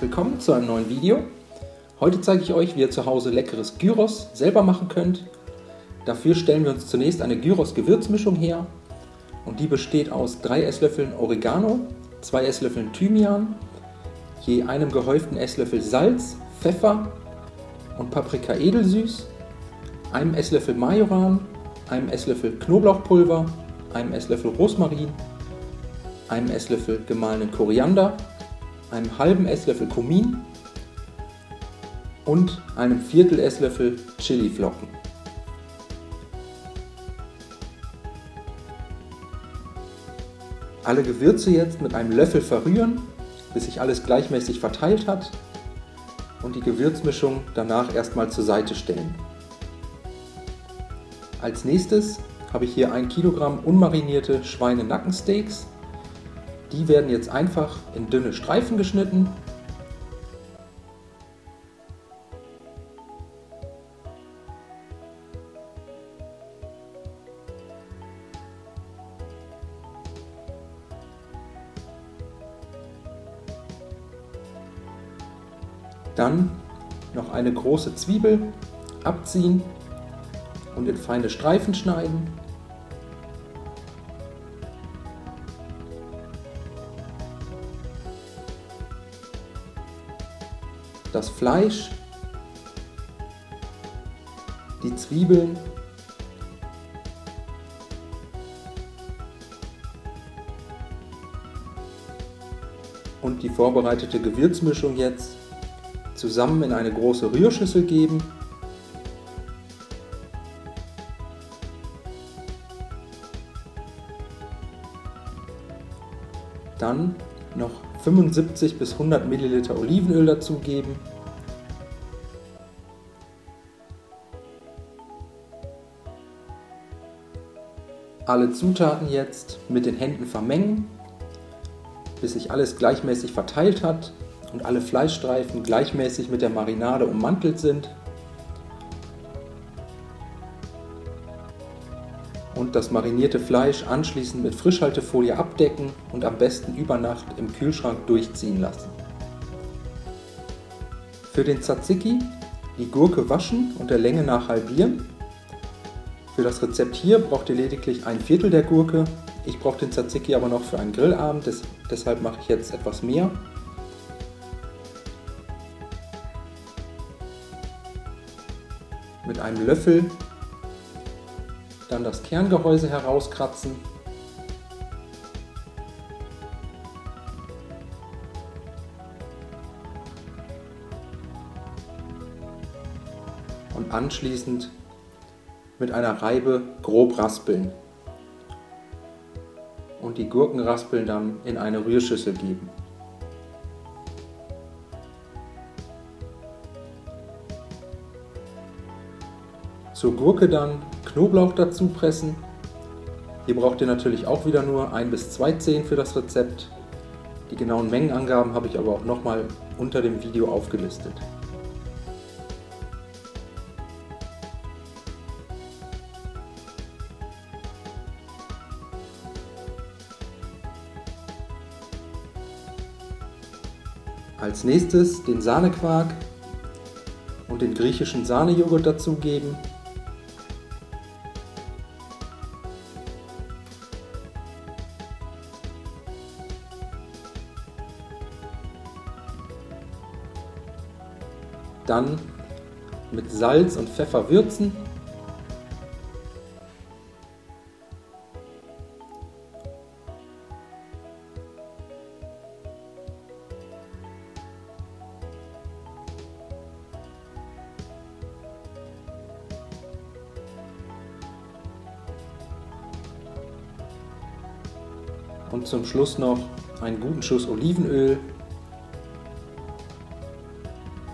herzlich willkommen zu einem neuen Video. Heute zeige ich euch, wie ihr zu Hause leckeres Gyros selber machen könnt. Dafür stellen wir uns zunächst eine Gyros-Gewürzmischung her und die besteht aus 3 Esslöffeln Oregano, 2 Esslöffeln Thymian, je einem gehäuften Esslöffel Salz, Pfeffer und Paprika edelsüß, einem Esslöffel Majoran, einem Esslöffel Knoblauchpulver, einem Esslöffel Rosmarin, einem Esslöffel gemahlenen Koriander, einem halben Esslöffel Kumin und einem Viertel Esslöffel Chiliflocken. Alle Gewürze jetzt mit einem Löffel verrühren, bis sich alles gleichmäßig verteilt hat und die Gewürzmischung danach erstmal zur Seite stellen. Als nächstes habe ich hier 1 Kilogramm unmarinierte Schweinenackensteaks. Die werden jetzt einfach in dünne Streifen geschnitten. Dann noch eine große Zwiebel abziehen und in feine Streifen schneiden. Das Fleisch, die Zwiebeln und die vorbereitete Gewürzmischung jetzt zusammen in eine große Rührschüssel geben. Dann noch 75 bis 100 Milliliter Olivenöl dazugeben. Alle Zutaten jetzt mit den Händen vermengen, bis sich alles gleichmäßig verteilt hat und alle Fleischstreifen gleichmäßig mit der Marinade ummantelt sind. Und das marinierte Fleisch anschließend mit Frischhaltefolie abdecken und am besten über Nacht im Kühlschrank durchziehen lassen. Für den Tzatziki die Gurke waschen und der Länge nach halbieren. Für das Rezept hier braucht ihr lediglich 1/4 der Gurke. Ich brauche den Tzatziki aber noch für einen Grillabend, deshalb mache ich jetzt etwas mehr. Mit einem Löffel dann das Kerngehäuse herauskratzen. Und anschließend mit einer Reibe grob raspeln. Und die Gurkenraspeln dann in eine Rührschüssel geben. Zur Gurke dann Knoblauch dazu pressen. Hier braucht ihr natürlich auch wieder nur 1 bis 2 Zehen für das Rezept. Die genauen Mengenangaben habe ich aber auch nochmal unter dem Video aufgelistet. Als nächstes den Sahnequark und den griechischen Sahnejoghurt dazugeben. Dann mit Salz und Pfeffer würzen. Und zum Schluss noch einen guten Schuss Olivenöl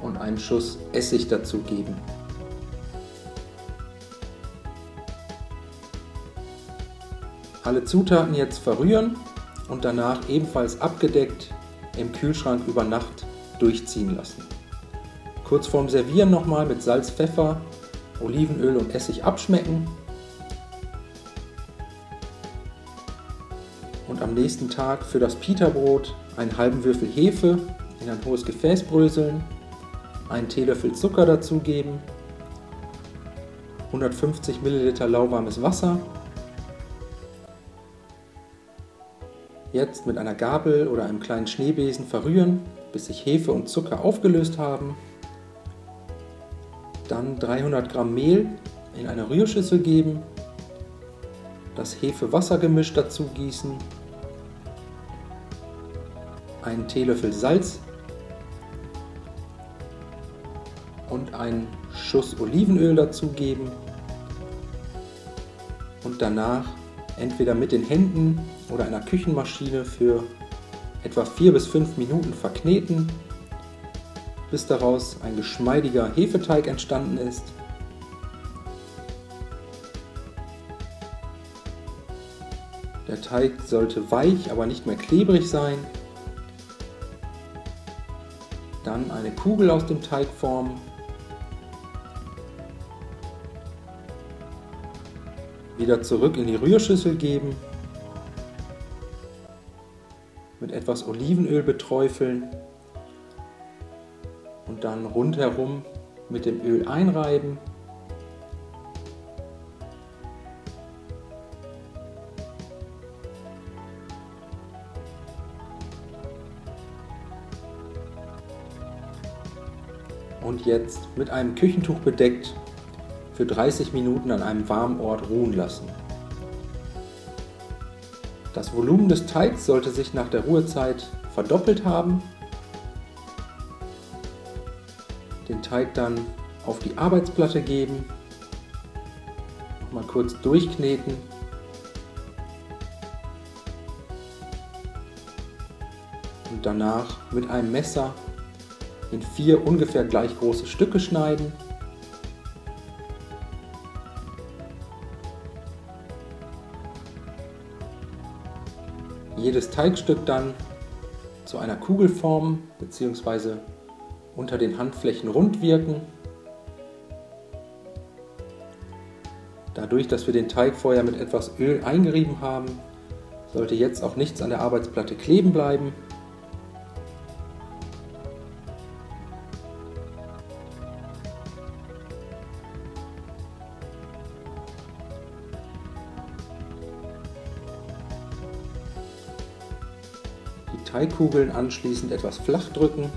und einen Schuss Essig dazugeben. Alle Zutaten jetzt verrühren und danach ebenfalls abgedeckt im Kühlschrank über Nacht durchziehen lassen. Kurz vorm Servieren nochmal mit Salz, Pfeffer, Olivenöl und Essig abschmecken. Und am nächsten Tag für das Pita-Brot einen halben Würfel Hefe in ein hohes Gefäß bröseln, einen Teelöffel Zucker dazugeben, 150 Milliliter lauwarmes Wasser. Jetzt mit einer Gabel oder einem kleinen Schneebesen verrühren, bis sich Hefe und Zucker aufgelöst haben. Dann 300 Gramm Mehl in eine Rührschüssel geben, das Hefe-Wasser-Gemisch dazu gießen, einen Teelöffel Salz und einen Schuss Olivenöl dazugeben und danach entweder mit den Händen oder einer Küchenmaschine für etwa 4 bis 5 Minuten verkneten, bis daraus ein geschmeidiger Hefeteig entstanden ist. Der Teig sollte weich, aber nicht mehr klebrig sein. Dann eine Kugel aus dem Teig formen. Wieder zurück in die Rührschüssel geben. Mit etwas Olivenöl beträufeln und dann rundherum mit dem Öl einreiben. Und jetzt mit einem Küchentuch bedeckt für 30 Minuten an einem warmen Ort ruhen lassen. Das Volumen des Teigs sollte sich nach der Ruhezeit verdoppelt haben. Den Teig dann auf die Arbeitsplatte geben, nochmal kurz durchkneten und danach mit einem Messer in 4 ungefähr gleich große Stücke schneiden. Jedes Teigstück dann zu einer Kugel formen bzw. unter den Handflächen rund wirken. Dadurch, dass wir den Teig vorher mit etwas Öl eingerieben haben, sollte jetzt auch nichts an der Arbeitsplatte kleben bleiben. Die Teigkugeln anschließend etwas flach drücken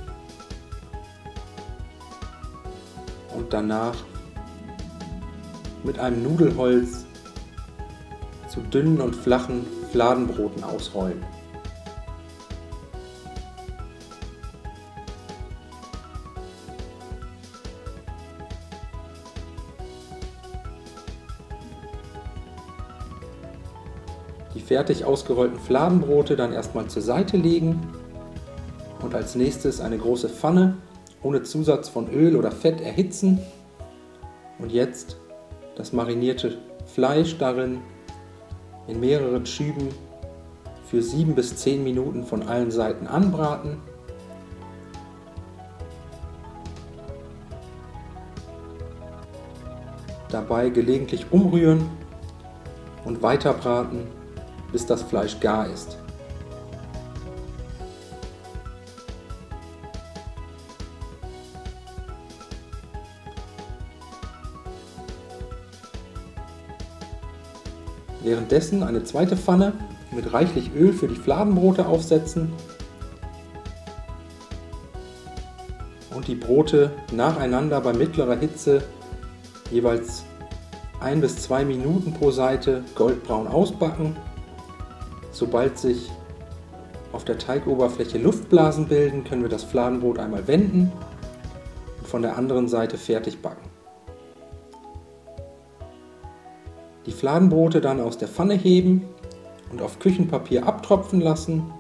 und danach mit einem Nudelholz zu dünnen und flachen Fladenbroten ausrollen. Die fertig ausgerollten Fladenbrote dann erstmal zur Seite legen und als nächstes eine große Pfanne ohne Zusatz von Öl oder Fett erhitzen und jetzt das marinierte Fleisch darin in mehreren Schüben für 7 bis 10 Minuten von allen Seiten anbraten. Dabei gelegentlich umrühren und weiter braten, bis das Fleisch gar ist. Währenddessen eine zweite Pfanne mit reichlich Öl für die Fladenbrote aufsetzen und die Brote nacheinander bei mittlerer Hitze jeweils 1 bis 2 Minuten pro Seite goldbraun ausbacken. Sobald sich auf der Teigoberfläche Luftblasen bilden, können wir das Fladenbrot einmal wenden und von der anderen Seite fertig backen. Die Fladenbrote dann aus der Pfanne heben und auf Küchenpapier abtropfen lassen.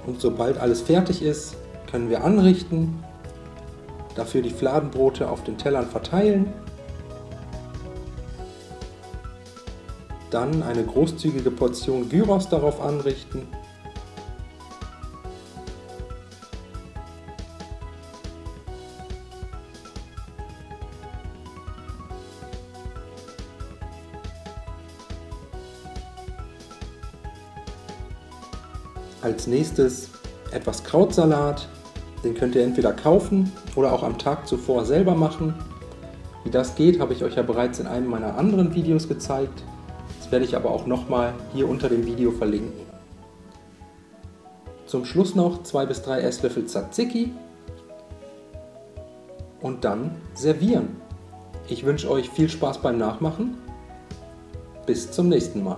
Und sobald alles fertig ist, können wir anrichten, dafür die Fladenbrote auf den Tellern verteilen, dann eine großzügige Portion Gyros darauf anrichten Als nächstes etwas Krautsalat. Den könnt ihr entweder kaufen oder auch am Tag zuvor selber machen. Wie das geht, habe ich euch ja bereits in einem meiner anderen Videos gezeigt. Das werde ich aber auch nochmal hier unter dem Video verlinken. Zum Schluss noch 2 bis 3 Esslöffel Tzatziki und dann servieren. Ich wünsche euch viel Spaß beim Nachmachen. Bis zum nächsten Mal.